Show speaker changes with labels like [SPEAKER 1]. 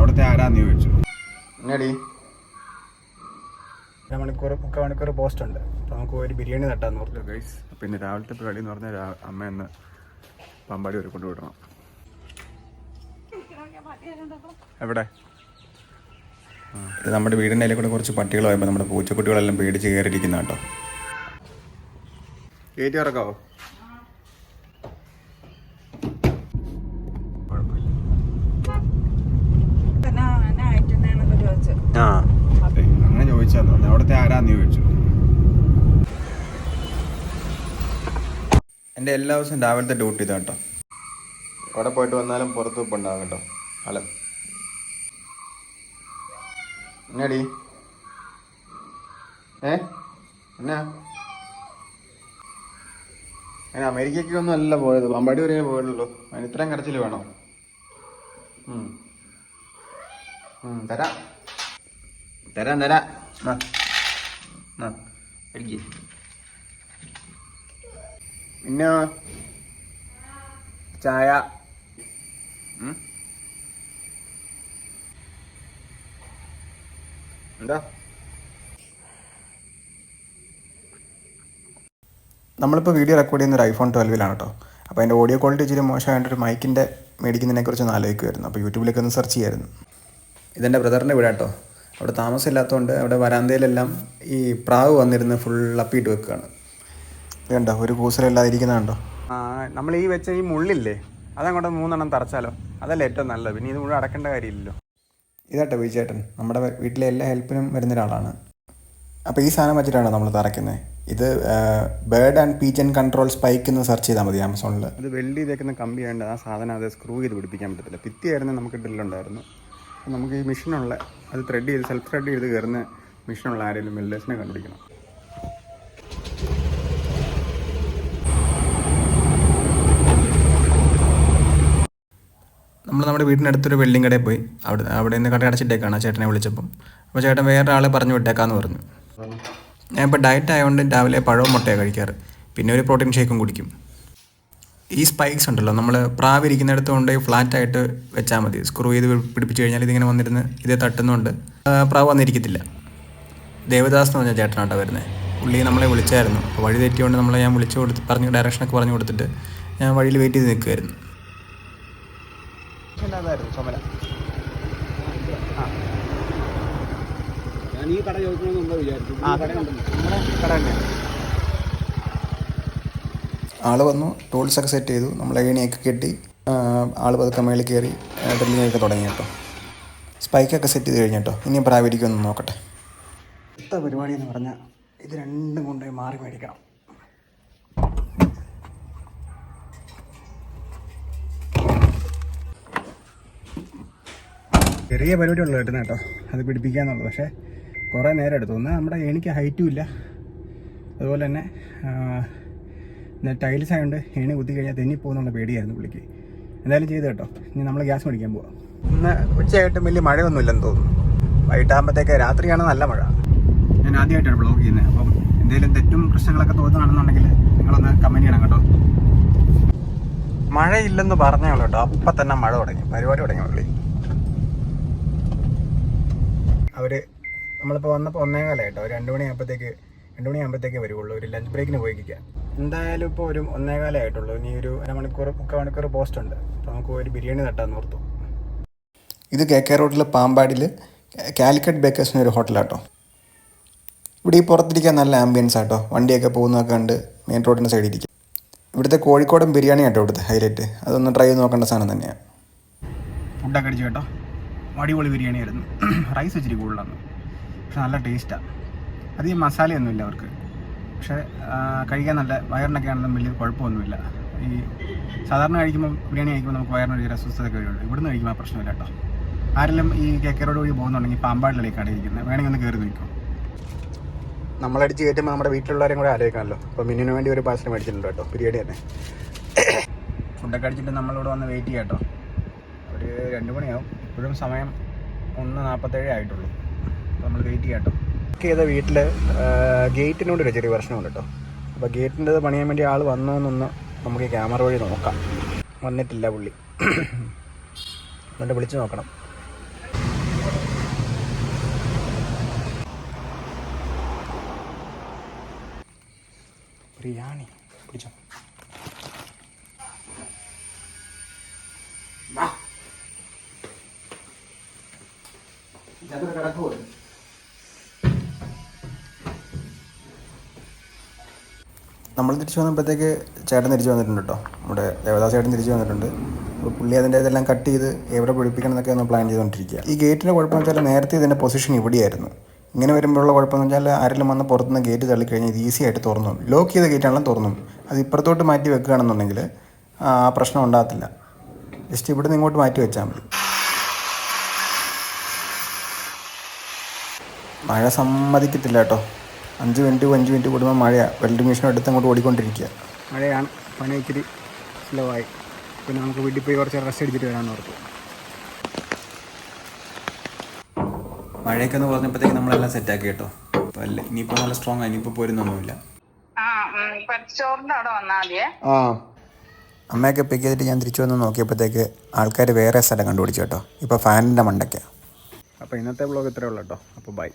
[SPEAKER 1] അവിടുത്തെ ആരാന്ന് ചോദിച്ചു. എന്നടി മുക്കാൽ മണിക്കൂർ പോസ്റ്റ് ഉണ്ട്. അപ്പോൾ നമുക്ക് ഒരു ബിരിയാണി തട്ടാന്ന് പറഞ്ഞു ഗൈസ്. പിന്നെ രാവിലത്തെ പരിപാടി എന്ന് പറഞ്ഞാൽ അമ്മ എന്ന് പാമ്പാടി വരെ കൊണ്ടുവിടണം. എവിടെ? ഇത് നമ്മുടെ വീടിൻ്റെ അതിലെ കൂടെ കുറച്ച് പട്ടികൾ പോയപ്പോൾ നമ്മുടെ പൂച്ചക്കുട്ടികളെല്ലാം പേടിച്ച് കയറിയിരിക്കുന്ന കേട്ടോ. കയറ്റി ഇറക്കാവോ? ആ അങ്ങനെ ചോദിച്ചാൽ അവിടുത്തെ ആരാന്ന് ചോദിച്ചു. എൻ്റെ എല്ലാ ദിവസവും രാവിലത്തെ ഡ്യൂട്ടി ഇതാ കേട്ടോ. അവിടെ പോയിട്ട് വന്നാലും പുറത്ത് വെപ്പ് ഉണ്ടാകും കേട്ടോ. അല്ല എന്നടി എന്നാ അതിന് അമേരിക്കയ്ക്കൊന്നും അല്ല പോയത്, പാമ്പാടി വരെ പോയുള്ളൂ. അതിന് ഇത്രയും കരച്ചിൽ വേണോ? തരാം തരാം തരാം. പിന്നെ ചായ. എന്താ നമ്മളിപ്പോൾ വീഡിയോ റെക്കോർഡ് ചെയ്യുന്ന ഒരു iPhone 12 കേട്ടോ. അപ്പോൾ അതിൻ്റെ ഓഡിയോ ക്വാളിറ്റി ഇച്ചിരി മോശമായിട്ടൊരു മൈക്കിൻ്റെ മേടിക്കുന്നതിനെക്കുറിച്ച് ഒന്ന് ആലോചിക്കുമായിരുന്നു. അപ്പോൾ യൂട്യൂബിലേക്ക് ഒന്ന് സെർച്ച് ചെയ്യായിരുന്നു. ഇതെൻ്റെ ബ്രദറിൻ്റെ വീട് കേട്ടോ. അവിടെ താമസമില്ലാത്തതുകൊണ്ട് അവിടെ വരാന്തയിലെല്ലാം ഈ പ്രാവ് വന്നിരുന്ന് ഫുൾ അപ്പിയിട്ട് വെക്കുകയാണ്. ഇത് കണ്ടോ, ഒരു കൂസലില്ലാതിരിക്കുന്നതുണ്ടോ? നമ്മൾ ഈ വെച്ച ഈ മുള്ളില്ലേ, അതങ്ങോട്ട് 3 എണ്ണം തറച്ചാലോ? അതല്ലേ ഏറ്റവും നല്ലത്. പിന്നെ ഇത് മുഴുവൻ അടക്കേണ്ട കാര്യമില്ലല്ലോ. ഇതാട്ടോ വിജയേട്ടൻ, നമ്മുടെ വീട്ടിലെ എല്ലാ ഹെൽപ്പിനും വരുന്ന ഒരാളാണ്. അപ്പോൾ ഈ സാധനം വെച്ചിട്ടാണോ നമ്മൾ തറയ്ക്കുന്നത്. ഇത് bird and pigeon control spike എന്ന് സെർച്ച് ചെയ്താൽ മതി ആമസോണിൽ. അത് വെൽഡ് ചെയ്തേക്കുന്ന കമ്പി വേണ്ട ആ സാധനം അത് സ്ക്രൂ ചെയ്ത് പിടിപ്പിക്കാൻ പറ്റത്തില്ല. ഭിത്തിയായിരുന്നു നമുക്ക് ഡ്രില്ലുണ്ടായിരുന്നു. നമുക്ക് ഈ മെഷീനുള്ള അത് ത്രെഡ് ചെയ്ത് സെൽഫ് ത്രെഡ് ചെയ്ത് കയറുന്ന മെഷീനുള്ള ആരെങ്കിലും വെൽഡേഴ്സിനെ കണ്ടുപിടിക്കണം. നമ്മൾ നമ്മുടെ വീടിനടുത്തൊരു വെൽഡിങ് കടയിൽ പോയി. അവിടെ നിന്ന് കട അടച്ചിട്ടേക്കാണ് ചേട്ടനെ വിളിച്ചപ്പം. അപ്പോൾ ചേട്ടൻ വേറെ ആളെ പറഞ്ഞു വിട്ടേക്കാന്ന് പറഞ്ഞു. ഞാൻ ഇപ്പോൾ ഡയറ്റ് ആയതുകൊണ്ട് രാവിലെ പഴവും മുട്ടയാണ് കഴിക്കാറ്. പിന്നെ ഒരു പ്രോട്ടീൻ ഷേക്കും കുടിക്കും. ഈ സ്പൈക്സ് ഉണ്ടല്ലോ, നമ്മൾ പ്രാവിരിക്കുന്നിടത്ത് കൊണ്ട് ഫ്ലാറ്റായിട്ട് വെച്ചാൽ മതി. സ്ക്രൂ ചെയ്ത് പിടിപ്പിച്ച് കഴിഞ്ഞാൽ ഇതിങ്ങനെ വന്നിരുന്ന് ഇതേ തട്ടുന്നുണ്ട് പ്രാവ് വന്നിരിക്കത്തില്ല. ദേവദാസ് എന്ന് പറഞ്ഞ ചേട്ടനാട്ടോ വരുന്നത്. പുള്ളി നമ്മളെ വിളിച്ചായിരുന്നു. അപ്പോൾ വഴി തെറ്റിയോണ്ട് ഞാൻ വിളിച്ചു പറഞ്ഞ് ഡയറക്ഷനൊക്കെ പറഞ്ഞു കൊടുത്തിട്ട് ഞാൻ വഴിയിൽ വെയിറ്റ് ചെയ്ത് നിൽക്കുമായിരുന്നു. ആള് വന്നു, ടൂൾസൊക്കെ സെറ്റ് ചെയ്തു, നമ്മൾ ഏണിയൊക്കെ കെട്ടി ആൾ പതുക്കെ മേളിൽ കയറി ഡ്രില്ലിങ്ങൊക്കെ തുടങ്ങി കേട്ടോ. സ്പൈക്കൊക്കെ സെറ്റ് ചെയ്ത് കഴിഞ്ഞിട്ടോ. ഇനിയും പ്രാവിരിക്കൊന്ന് നോക്കട്ടെ. അടുത്ത പരിപാടി എന്ന് പറഞ്ഞാൽ ഇത് രണ്ടും കൊണ്ടുപോയി മാറി മേടിക്കണം. ചെറിയ പരിപാടി ഉള്ളത് കിട്ടുന്ന കേട്ടോ, അത് പിടിപ്പിക്കാന്നുള്ളത്. പക്ഷേ കുറേ നേരം എടുത്തു. ഒന്ന് നമ്മുടെ ഏണിക്ക് ഹൈറ്റും ഇല്ല, അതുപോലെ തന്നെ ടൈൽസ് ആയതുകൊണ്ട് ഏണി കുത്തി കഴിഞ്ഞാൽ തെന്നിപ്പോകുന്നുള്ള പേടിയായിരുന്നു പുള്ളിക്ക്. എന്തായാലും ചെയ്ത് കേട്ടോ. ഇനി നമ്മൾ ഗ്യാസ് മേടിക്കാൻ പോവാം. ഇന്ന് ഉച്ചയായിട്ടും വലിയ മഴയൊന്നുമില്ലെന്ന് തോന്നുന്നു. വൈകിട്ടാകുമ്പോഴത്തേക്ക് രാത്രിയാണ് നല്ല മഴ. ഞാൻ ആദ്യമായിട്ടാണ് ബ്ലോഗ് ചെയ്യുന്നത്. അപ്പം എന്തെങ്കിലും തെറ്റും പ്രശ്നങ്ങളൊക്കെ തോന്നുകയാണെന്നുണ്ടെങ്കിൽ നിങ്ങളൊന്ന് കമൻറ്റ് ചെയ്യണം കേട്ടോ. മഴയില്ലെന്ന് പറഞ്ഞേ ഉള്ളൂ കേട്ടോ. അപ്പം തന്നെ മഴ തുടങ്ങി, പരിപാടി തുടങ്ങി പുള്ളി. നമ്മളിപ്പോൾ വന്നപ്പോൾ 1:15 കേട്ടോ. 2 മണിയാകുമ്പോഴത്തേക്ക് വരുള്ളൂ. ഒരു ലഞ്ച് ബ്രേക്കിന് പോയിരിക്കാം. എന്തായാലും ഇപ്പോൾ ഒരു 1:15 ആയിട്ടുള്ളൂ. ഇനി ഒരു മുക്കാൽ മണിക്കൂർ പോസ്റ്റ് ഉണ്ട്. അപ്പോൾ നമുക്ക് ഒരു ബിരിയാണി തട്ടാന്ന് ഓർത്തു. ഇത് KK റോഡിൽ പാമ്പാടിയിൽ കാലിക്കറ്റ് ബേക്കേഴ്സിന് ഒരു ഹോട്ടലാട്ടോ. ഇവിടെ ഈ പുറത്തിരിക്കാൻ നല്ല ആംബിയൻസ് ആട്ടോ. വണ്ടിയൊക്കെ പോകുന്നതൊക്കെ കണ്ട് മെയിൻ റോഡിൻ്റെ സൈഡിൽ ഇരിക്കും. ഇവിടുത്തെ കോഴിക്കോടൻ ബിരിയാണി ആട്ടോ ഇവിടുത്തെ ഹൈലൈറ്റ്. അതൊന്ന് ട്രൈ ചെയ്ത് നോക്കേണ്ട സാധനം തന്നെയാണ്. ഫുഡൊക്കെ അടിച്ചു കേട്ടോ. അടിപൊളി ബിരിയാണി ആയിരുന്നു. റൈസ് ഇച്ചിരി കൂടുതലാണ്, പക്ഷെ നല്ല ടേസ്റ്റാണ്. അധികം മസാലയൊന്നുമില്ല അവർക്ക്, പക്ഷേ കഴിക്കാൻ നല്ല വയറിനൊക്കെ ആണെങ്കിലും വലിയ കുഴപ്പമൊന്നുമില്ല. ഈ സാധാരണ കഴിക്കുമ്പോൾ ബിരിയാണി കഴിക്കുമ്പോൾ നമുക്ക് വയറിനൊരു അസ്വസ്ഥതയൊക്കെ വരുള്ളൂ. ഇവിടുന്ന് കഴിക്കുമ്പോൾ ആ പ്രശ്നമില്ല കേട്ടോ. ആരെങ്കിലും ഈ KK റോഡ് വഴി പോകുന്നുണ്ടെങ്കിൽ പാമ്പാടിലേക്കാണ് ഇരിക്കുന്നത്. വേണമെങ്കിൽ ഒന്ന് കയറി നോക്കും. നമ്മളടിച്ച് കയറ്റുമ്പോൾ നമ്മുടെ വീട്ടിലുള്ളവരെയും കൂടെ ആലോചിക്കാമല്ലോ. അപ്പോൾ മിന്നിന് വേണ്ടി ഒരു പാഴ്സൽ മേടിച്ചിട്ടുണ്ട് കേട്ടോ, ബിരിയാണി തന്നെ. ഫുഡൊക്കെ അടിച്ചിട്ട് നമ്മളിവിടെ വന്ന് വെയിറ്റ് ചെയ്യാം കേട്ടോ. ഒരു 2 മണിയാവും. ഇപ്പോഴും സമയം 1:47 ആയിട്ടുള്ളൂ. അപ്പോൾ നമ്മൾ വെയിറ്റ് ചെയ്യാം കേട്ടോ. ബുക്ക് ചെയ്ത വീട്ടിൽ ഗേറ്റിനോടൊരു ചെറിയ പ്രശ്നമുണ്ട് കേട്ടോ. അപ്പോൾ ഗേറ്റിൻ്റെ പണിയാൻ വേണ്ടി ആൾ വന്നോ എന്നൊന്ന് നമുക്ക് ഈ ക്യാമറ വഴി നോക്കാം. വന്നിട്ടില്ല പുള്ളി, എന്നിട്ട് വിളിച്ച് നോക്കണം. ബിരിയാണി പിടിച്ചോ. കിടക്കുമോ? നമ്മൾ തിരിച്ചു വന്നപ്പോഴത്തേക്ക് ചേട്ടൻ തിരിച്ചു വന്നിട്ടുണ്ട് കേട്ടോ. നമ്മുടെ ദേവദാസ് ചേട്ടൻ തിരിച്ചു വന്നിട്ടുണ്ട്. അപ്പോൾ പുള്ളി അതിൻ്റെ ഇതെല്ലാം കട്ട് ചെയ്ത് എവിടെ പിടിപ്പിക്കണം എന്നൊക്കെ ഒന്ന് പ്ലാൻ ചെയ്തുകൊണ്ടിരിക്കുക. ഈ ഗേറ്റിൻ്റെ കുഴപ്പമെന്ന് വെച്ചാൽ നേരത്തെ ഇതിൻ്റെ പൊസിഷൻ ഇവിടെയായിരുന്നു. ഇങ്ങനെ വരുമ്പോഴുള്ള കുഴപ്പമെന്ന് വെച്ചാൽ ആരെങ്കിലും വന്ന് പുറത്തുനിന്ന് ഗേറ്റ് തള്ളിക്കഴിഞ്ഞാൽ ഇത് ഈസി ആയിട്ട് തുറന്നു. ലോക്ക് ചെയ്ത ഗേറ്റാണെങ്കിലും തുറന്നു. അത് ഇപ്പുറത്തോട്ട് മാറ്റി വെക്കുകയാണെന്നുണ്ടെങ്കിൽ ആ പ്രശ്നം ഉണ്ടാകത്തില്ല. ജസ്റ്റ് ഇവിടെ നിന്ന് ഇങ്ങോട്ട് മാറ്റി വെച്ചാൽ മതി. മഴ സമ്മതിക്കത്തില്ല കേട്ടോ. 5 മിനിറ്റ് കൂടുമ്പോൾ മഴയാണ്. വെൽഡിംഗ് മെഷീൻ എടുത്ത് അങ്ങോട്ട് ഓടിക്കൊണ്ടിരിക്കുക. മഴയാണ്. പണി ഇച്ചിരി സ്ലോ ആയി. പിന്നെ നമുക്ക് വീട്ടിൽ പോയി കുറച്ച് റെസ്റ്റ് അടിച്ചിട്ട് വരാമെന്ന് ഓർത്തു. മഴയൊക്കെ ഒന്ന് പറഞ്ഞപ്പോഴത്തേക്ക് നമ്മളെല്ലാം സെറ്റാക്കി കേട്ടോ. അപ്പോൾ അല്ലേ ഇനിയിപ്പോൾ നല്ല സ്ട്രോങ് ആയി. ഇനിയിപ്പോൾ പോരുന്നൊന്നുമില്ല. അമ്മയൊക്കെ പിക്ക് ചെയ്തിട്ട് ഞാൻ തിരിച്ചു വന്ന് നോക്കിയപ്പോഴത്തേക്ക് ആൾക്കാർ വേറെ സ്ഥലം കണ്ടുപിടിച്ചു കേട്ടോ. ഇപ്പോൾ ഫാനിൻ്റെ മണ്ടയ്ക്കാണ്. അപ്പോൾ ഇന്നത്തെ വ്ളോഗ് ഇത്രയേ ഉള്ളൂ കേട്ടോ. അപ്പോൾ ബൈ.